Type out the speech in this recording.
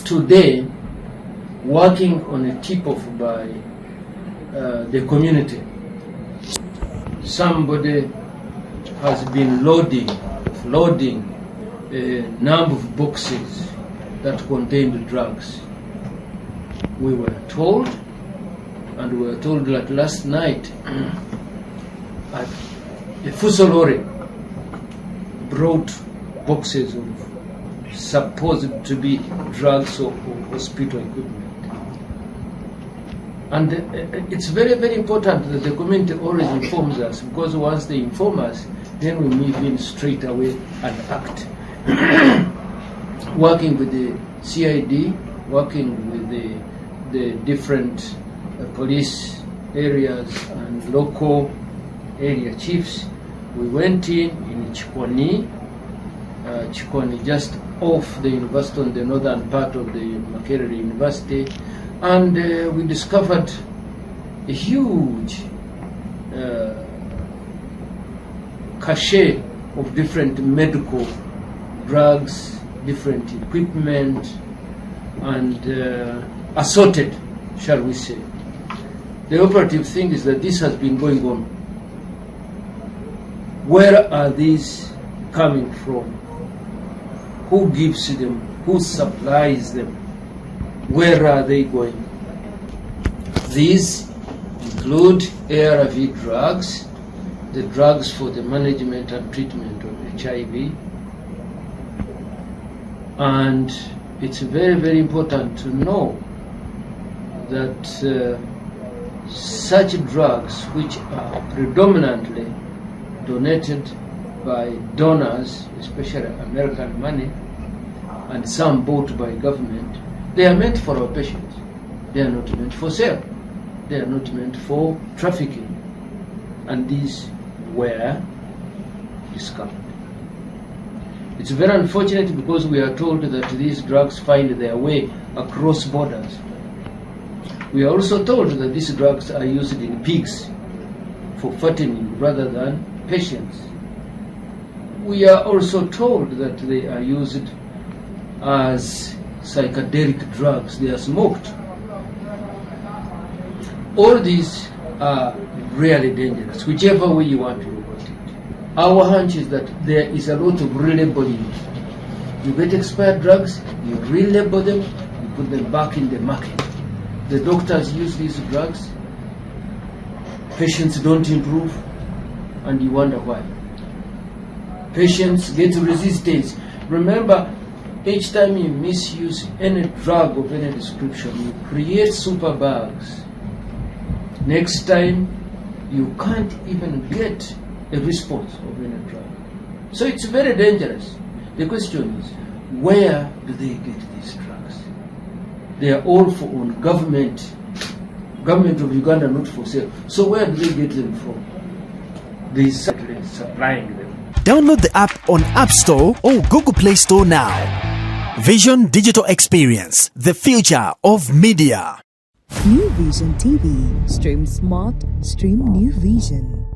today working on a tip-off by the community. Somebody has been loading a number of boxes that contained drugs. We were told that last night a Fuso lorry brought boxes of supposed to be drugs or hospital equipment. And it's very, very important that the community always informs us, because once they inform us, then we move in straight away and act. Working with the CID, working with the different police areas and local area chiefs, we went in Chikoni, just off the university, on the northern part of the Makerere University, and we discovered a huge cache of different medical drugs, different equipment, and assorted, shall we say. The operative thing is that this has been going on. Where are these coming from? Who gives them? Who supplies them? Where are they going? These include ARV drugs, the drugs for the management and treatment of HIV. And it's very, very important to know that such drugs, which are predominantly donated by donors, especially American money, and some bought by government, they are meant for our patients. They are not meant for sale. They are not meant for trafficking. And these were discovered. It's very unfortunate, because we are told that these drugs find their way across borders. We are also told that these drugs are used in pigs for fattening rather than patients. We are also told that they are used as psychedelic drugs. They are smoked. All these are really dangerous, whichever way you want to look at it. Our hunch is that there is a lot of relabeling. You get expired drugs, you relabel them, you put them back in the market. The doctors use these drugs, patients don't improve, and you wonder why. Patients get resistance. Remember, each time you misuse any drug of any description, you create superbugs. Next time, you can't even get a response of any drug. So it's very dangerous. The question is, where do they get these drugs? They are all for on government of Uganda, not for sale. So where do they get them from? They are supplying them. Download the app on App Store or Google Play Store now. Vision Digital Experience, the future of media. New Vision TV. Stream smart, stream New Vision.